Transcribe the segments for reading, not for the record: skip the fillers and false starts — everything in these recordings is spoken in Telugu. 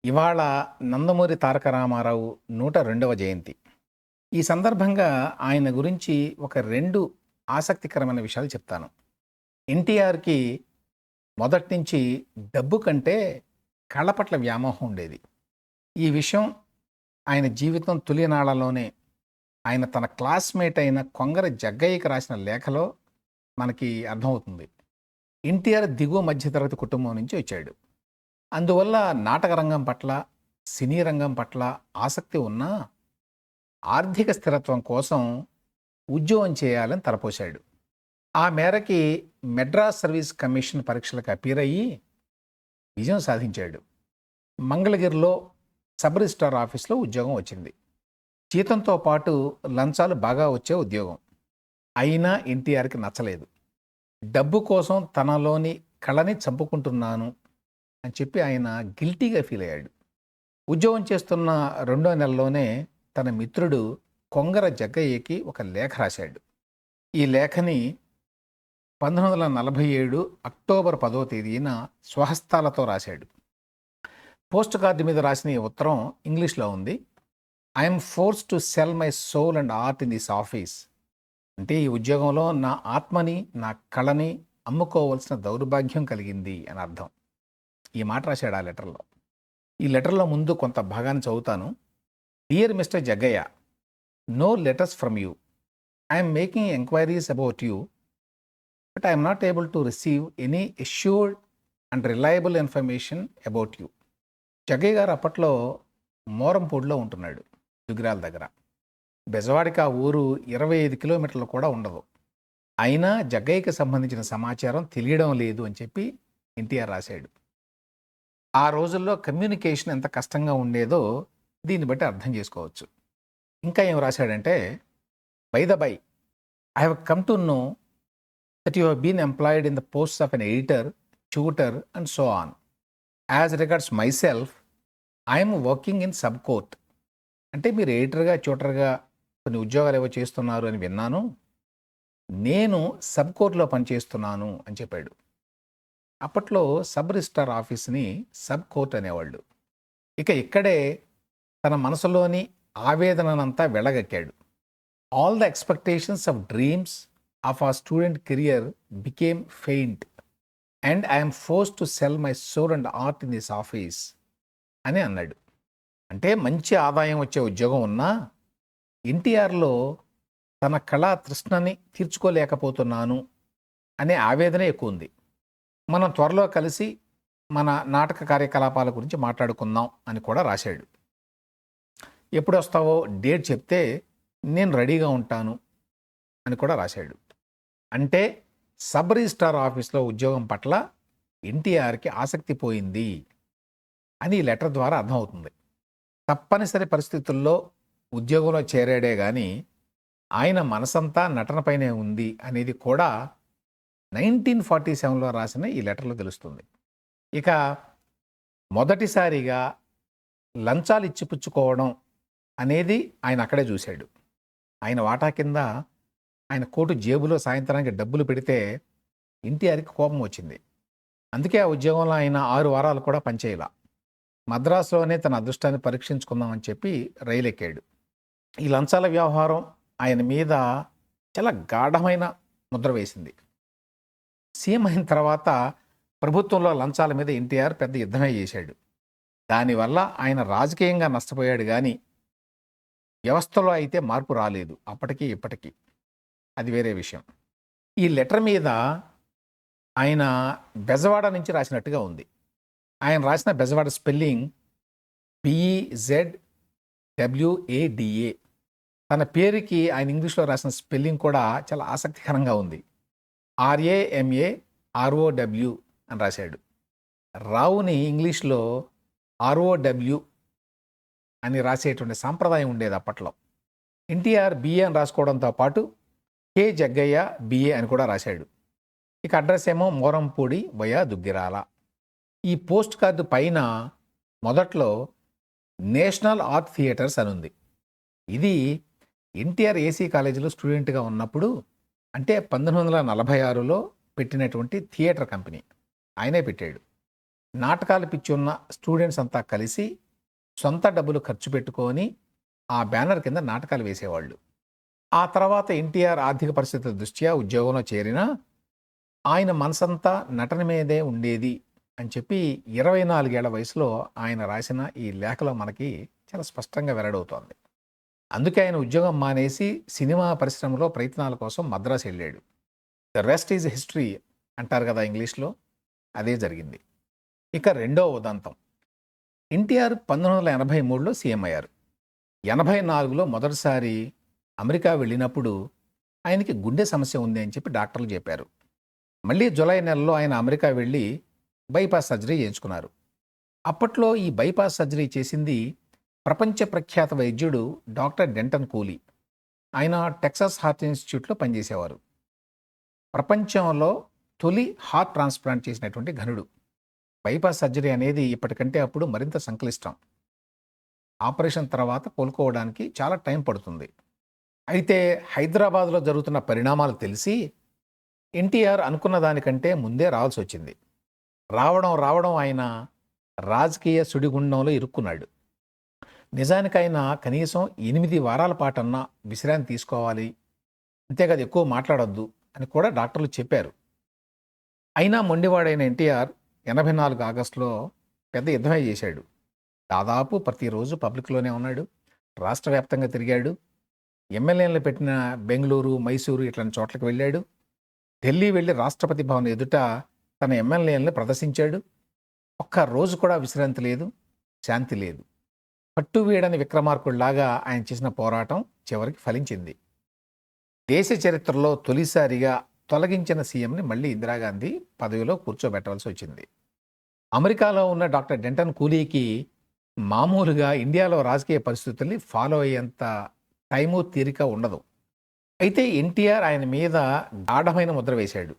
ఇవాళ నందమూరి తారక రామారావు 102వ జయంతి. ఈ సందర్భంగా ఆయన గురించి ఒక 2 ఆసక్తికరమైన విషయాలు చెప్తాను. ఎన్టీఆర్‌కి మొదటి నుంచి డబ్బు కంటే కళ పట్ల వ్యామోహం ఉండేది. ఈ విషయం ఆయన జీవితం తొలినాళ్లలోనే ఆయన తన క్లాస్‌మేట్ అయిన కొంగర జగ్గయ్యకి రాసిన లేఖలో మనకి అర్థమవుతుంది. ఎన్టీఆర్ దిగువ మధ్యతరగతి కుటుంబం నుంచి వచ్చాడు. అందువల్ల నాటక రంగం పట్ల, సినీ రంగం పట్ల ఆసక్తి ఉన్నా ఆర్థిక స్థిరత్వం కోసం ఉద్యోగం చేయాలని తలపోశాడు. ఆ మేరకి మెడ్రాస్ సర్వీస్ కమిషన్ పరీక్షలకు అపీర్ అయ్యి విజయం సాధించాడు. మంగళగిరిలో సబ్ రిజిస్ట్రార్ ఆఫీస్లో ఉద్యోగం వచ్చింది. జీతంతో పాటు లంచాలు బాగా వచ్చే ఉద్యోగం. అయినా ఎన్టీఆర్కి నచ్చలేదు. డబ్బు కోసం తనలోని కళని చంపుకుంటున్నాను అని చెప్పి ఆయన గిల్టీగా ఫీల్ అయ్యాడు. ఉద్యోగం చేస్తున్న 2వ నెలలోనే తన మిత్రుడు కొంగర జగ్గయ్యకి ఒక లేఖ రాశాడు. ఈ లేఖని 1947 అక్టోబర్ 10వ తేదీన స్వహస్తాలతో రాశాడు. పోస్ట్ కార్డు మీద రాసిన ఈ ఉత్తరం ఇంగ్లీష్లో ఉంది. I'm forced to sell my soul and art in this office. అంటే ఈ ఉద్యోగంలో నా ఆత్మని, నా కళని అమ్ముకోవాల్సిన దౌర్భాగ్యం కలిగింది అని అర్థం. ఈ మాట రాశాడు ఆ లెటర్లో. ఈ లెటర్లో ముందు కొంత భాగాన్ని చదువుతాను. Dear mister Jaggayya, no letters from you. I'm making enquiries about you, but I'm not able to receive any assured and reliable information about you. Jaggayya garu అప్పట్లో మోరంపూడిలో ఉంటున్నాడు, దుగ్గిరాల దగ్గర. బెజవాడికి ఆ ఊరు 25 కిలోమీటర్లు కూడా ఉండదు. అయినా జగ్గయ్యకి సంబంధించిన సమాచారం తెలియడం లేదు అని చెప్పి ఎన్టీఆర్ రాశాడు. ఆ రోజుల్లో కమ్యూనికేషన్ ఎంత కష్టంగా ఉండేదో దీన్ని బట్టి అర్థం చేసుకోవచ్చు. ఇంకా ఏం రాశాడంటే, by the by, I have come to know that you have been employed in the post of an editor, tutor and so on. As regards myself, I'm working in sub court. అంటే మీరు ఎడిటర్గా, ట్యూటర్గా కొన్ని ఉద్యోగాలు ఏవో చేస్తున్నారు అని విన్నాను. నేను సబ్ కోర్టులో పనిచేస్తున్నాను అని చెప్పాడు. అప్పట్లో సబ్ రిజిస్ట్రార్ ఆఫీస్ని సబ్ కోర్ట్ అనేవాళ్ళు. ఇక్కడే తన మనసులోని ఆవేదనంతా వెళ్ళగక్కాడు. All the expectations of dreams of a student career became faint and I'm forced to sell my soul and art in this office అని అన్నాడు. అంటే మంచి ఆదాయం వచ్చే ఉద్యోగం ఉన్నా ఎన్టీఆర్లో తన కళా తృష్ణని తీర్చుకోలేకపోతున్నాను అనే ఆవేదన ఎక్కువ ఉంది. మనం త్వరలో కలిసి మన నాటక కార్యకలాపాల గురించి మాట్లాడుకుందాం అని కూడా రాశాడు. ఎప్పుడు వస్తావో డేట్ చెప్తే నేను రెడీగా ఉంటాను అని కూడా రాశాడు. అంటే సబ్ రిజిస్ట్రార్ ఆఫీస్లో ఉద్యోగం పట్ల ఎన్టీఆర్కి ఆసక్తి పోయింది అని ఈ లెటర్ ద్వారా అర్థమవుతుంది. తప్పనిసరి పరిస్థితుల్లో ఉద్యోగంలో చేరాడే కానీ ఆయన మనసంతా నటనపైనే ఉంది అనేది కూడా 1947లో రాసిన ఈ లెటర్లో తెలుస్తుంది. ఇక మొదటిసారిగా లంచాలు ఇచ్చిపుచ్చుకోవడం అనేది ఆయన అక్కడే చూశాడు. ఆయన వాటా కింద ఆయన కోటు జేబులో సాయంత్రానికి డబ్బులు పెడితే ఎన్టీఆర్కి కోపం వచ్చింది. అందుకే ఆ ఉద్యోగంలో ఆయన 6 వారాలు కూడా పనిచేయాల. మద్రాసులోనే తన అదృష్టాన్ని పరీక్షించుకుందామని చెప్పి రైలు ఎక్కాడు. ఈ లంచాల వ్యవహారం ఆయన మీద చాలా గాఢమైన ముద్ర వేసింది. సీఎం అయిన తర్వాత ప్రభుత్వంలో లంచాల మీద ఎన్టీఆర్ పెద్ద యుద్ధమే చేశాడు. దానివల్ల ఆయన రాజకీయంగా నష్టపోయాడు కానీ వ్యవస్థలో అయితే మార్పు రాలేదు అప్పటికి ఇప్పటికీ. అది వేరే విషయం. ఈ లెటర్ మీద ఆయన బెజవాడ నుంచి రాసినట్టుగా ఉంది. ఆయన రాసిన బెజవాడ స్పెల్లింగ్ BEZWADA. తన పేరుకి ఆయన ఇంగ్లీష్లో రాసిన స్పెల్లింగ్ కూడా చాలా ఆసక్తికరంగా ఉంది. RAMAROW అని రాశాడు. రావుని ఇంగ్లీష్లో ROW అని రాసేటువంటి సాంప్రదాయం ఉండేది అప్పట్లో. ఎన్టీఆర్ BA అని రాసుకోవడంతో పాటు K జగ్గయ్య BA అని కూడా రాశాడు. ఇక అడ్రస్ ఏమో మోరంపూడి వయా దుగ్గిరాల. ఈ పోస్ట్ కార్డు పైన మొదట్లో నేషనల్ ఆర్ట్ థియేటర్స్ అని ఉంది. ఇది ఎన్టీఆర్ ఏసీ కాలేజీలో స్టూడెంట్గా ఉన్నప్పుడు, అంటే 1946లో పెట్టినటువంటి థియేటర్ కంపెనీ ఆయనే పెట్టాడు. నాటకాలు పిచ్చి ఉన్న స్టూడెంట్స్ అంతా కలిసి సొంత డబ్బులు ఖర్చు పెట్టుకొని ఆ బ్యానర్ కింద నాటకాలు వేసేవాళ్ళు. ఆ తర్వాత ఎన్టీఆర్ ఆర్థిక పరిస్థితుల దృష్ట్యా ఉద్యోగంలో చేరినా ఆయన మనసంతా నటన మీదే ఉండేది అని చెప్పి 24 ఏళ్ల వయసులో ఆయన రాసిన ఈ లేఖలో మనకి చాలా స్పష్టంగా వెల్లడవుతోంది. అందుకే ఆయన ఉద్యోగం మానేసి సినిమా పరిశ్రమలో ప్రయత్నాల కోసం మద్రాసు వెళ్ళాడు. ద రెస్ట్ ఈజ్ హిస్టరీ అంటారు కదా ఇంగ్లీష్లో, అదే జరిగింది. ఇక రెండో ఉదంతం, ఎన్టీఆర్ 1983లో సీఎం అయ్యారు. 84లో మొదటిసారి అమెరికా వెళ్ళినప్పుడు ఆయనకి గుండె సమస్య ఉంది అని చెప్పి డాక్టర్లు చెప్పారు. మళ్ళీ జూలై నెలలో ఆయన అమెరికా వెళ్ళి బైపాస్ సర్జరీ చేయించుకున్నారు. అప్పట్లో ఈ బైపాస్ సర్జరీ చేసింది ప్రపంచ ప్రఖ్యాత వైద్యుడు డాక్టర్ డెంటన్ కూలీ. ఆయన టెక్సాస్ హార్ట్ ఇన్స్టిట్యూట్లో పనిచేసేవారు. ప్రపంచంలో తొలి హార్ట్ ట్రాన్స్ప్లాంట్ చేసినటువంటి ఘనుడు. బైపాస్ సర్జరీ అనేది ఇప్పటికంటే అప్పుడు మరింత సంక్లిష్టం. ఆపరేషన్ తర్వాత కోలుకోవడానికి చాలా టైం పడుతుంది. అయితే హైదరాబాద్లో జరుగుతున్న పరిణామాలు తెలిసి ఎన్టీఆర్ అనుకున్న దానికంటే ముందే రావాల్సి వచ్చింది. రావడం ఆయన రాజకీయ సుడిగుండంలో ఇరుక్కున్నాడు. నిజానికి ఆయన కనీసం 8 వారాల పాటన్నా విశ్రాంతి తీసుకోవాలి, అంతేకాదు ఎక్కువ మాట్లాడొద్దు అని కూడా డాక్టర్లు చెప్పారు. అయినా మొండివాడైన ఎన్టీఆర్ 84 ఆగస్టులో పెద్ద యుద్ధమే చేశాడు. దాదాపు ప్రతిరోజు పబ్లిక్లోనే ఉన్నాడు. రాష్ట్ర వ్యాప్తంగా తిరిగాడు. ఎమ్మెల్యేలను పెట్టిన బెంగళూరు, మైసూరు ఇట్లాంటి చోట్లకు వెళ్ళాడు. ఢిల్లీ వెళ్ళి రాష్ట్రపతి భవన్ ఎదుట తన ఎమ్మెల్యేలను ప్రదర్శించాడు. ఒక్క రోజు కూడా విశ్రాంతి లేదు, శాంతి లేదు. పట్టువీడని విక్రమార్కుడిలాగా ఆయన చేసిన పోరాటం చివరికి ఫలించింది. దేశ చరిత్రలో తొలిసారిగా తొలగించిన సీఎంని మళ్ళీ ఇందిరాగాంధీ పదవిలో కూర్చోబెట్టవలసి వచ్చింది. అమెరికాలో ఉన్న డాక్టర్ డెంటన్ కూలీకి మామూలుగా ఇండియాలో రాజకీయ పరిస్థితుల్ని ఫాలో అయ్యేంత టైము, తీరిక ఉండదు. అయితే ఎన్టీఆర్ ఆయన మీద గాఢమైన ముద్ర వేశాడు.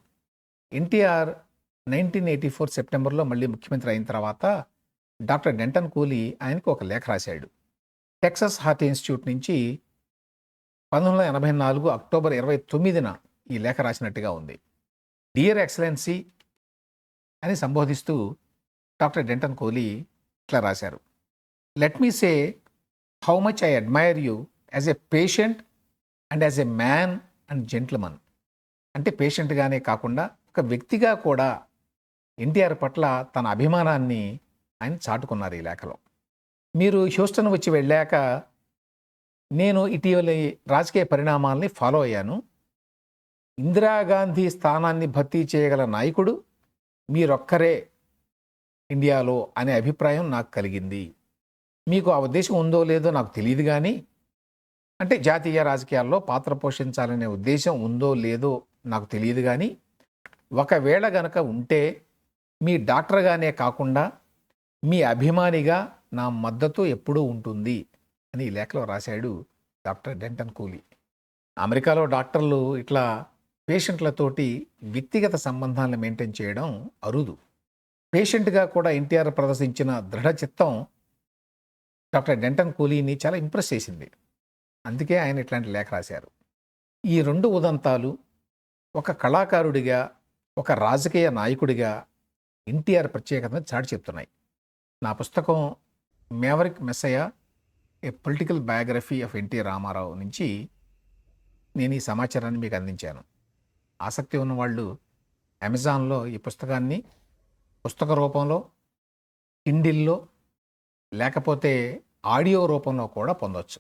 ఎన్టీఆర్ 1984 సెప్టెంబర్లో మళ్ళీ ముఖ్యమంత్రి అయిన తర్వాత డాక్టర్ డెంటన్ కూలీ ఆయనకు ఒక లేఖ రాశాడు. టెక్సాస్ హార్ట్ ఇన్స్టిట్యూట్ నుంచి 1984 అక్టోబర్ 29న ఈ లేఖ రాసినట్టుగా ఉంది. డియర్ ఎక్సలెన్సీ అని సంబోధిస్తూ డాక్టర్ డెంటన్ కూలీ ఇట్లా రాశారు. Let me say how much I admire you as a patient and as a man and gentleman. అంటే పేషెంట్గానే కాకుండా ఒక వ్యక్తిగా కూడా ఎన్టీఆర్ పట్ల తన అభిమానాన్ని ఆయన చాటుకున్నారు ఈ లేఖలో. మీరు హ్యూస్టన్ వచ్చి వెళ్ళాక నేను ఇటీవలి రాజకీయ పరిణామాల్ని ఫాలో అయ్యాను. ఇందిరాగాంధీ స్థానాన్ని భర్తీ చేయగల నాయకుడు మీరొక్కరే ఇండియాలో అనే అభిప్రాయం నాకు కలిగింది. మీకు ఆ ఉద్దేశం ఉందో లేదో నాకు తెలియదు, కానీ అంటే జాతీయ రాజకీయాల్లో పాత్ర పోషించాలనే ఉద్దేశం ఉందో లేదో నాకు తెలియదు, కానీ ఒకవేళ గనక ఉంటే మీ డాక్టర్గానే కాకుండా మీ అభిమానిగా నా మద్దతు ఎప్పుడూ ఉంటుంది అని ఈ లేఖలో రాశాడు డాక్టర్ డెంటన్ కూలీ. అమెరికాలో డాక్టర్లు ఇట్లా పేషెంట్లతోటి వ్యక్తిగత సంబంధాలను మెయింటైన్ చేయడం అరుదు. పేషెంట్గా కూడా ఎన్టీఆర్ ప్రదర్శించిన దృఢ చిత్తం డాక్టర్ డెంటన్ కూలీని చాలా ఇంప్రెస్ చేసింది. అందుకే ఆయన ఇట్లాంటి లేఖ రాశారు. ఈ రెండు ఉదంతాలు ఒక కళాకారుడిగా, ఒక రాజకీయ నాయకుడిగా ఎన్టీఆర్ ప్రత్యేకతను చాటి చెప్తున్నాయి. నా పుస్తకం maverick messiah a political biography of NT Rama Rao నుంచి నేను ఈ సమాచారాన్ని మీకు అందించాను. ఆసక్తి ఉన్నవాళ్ళు అమెజాన్లో ఈ పుస్తకాన్ని పుస్తక రూపంలో, కిండిల్లో, లేకపోతే ఆడియో రూపంలో కూడా పొందవచ్చు.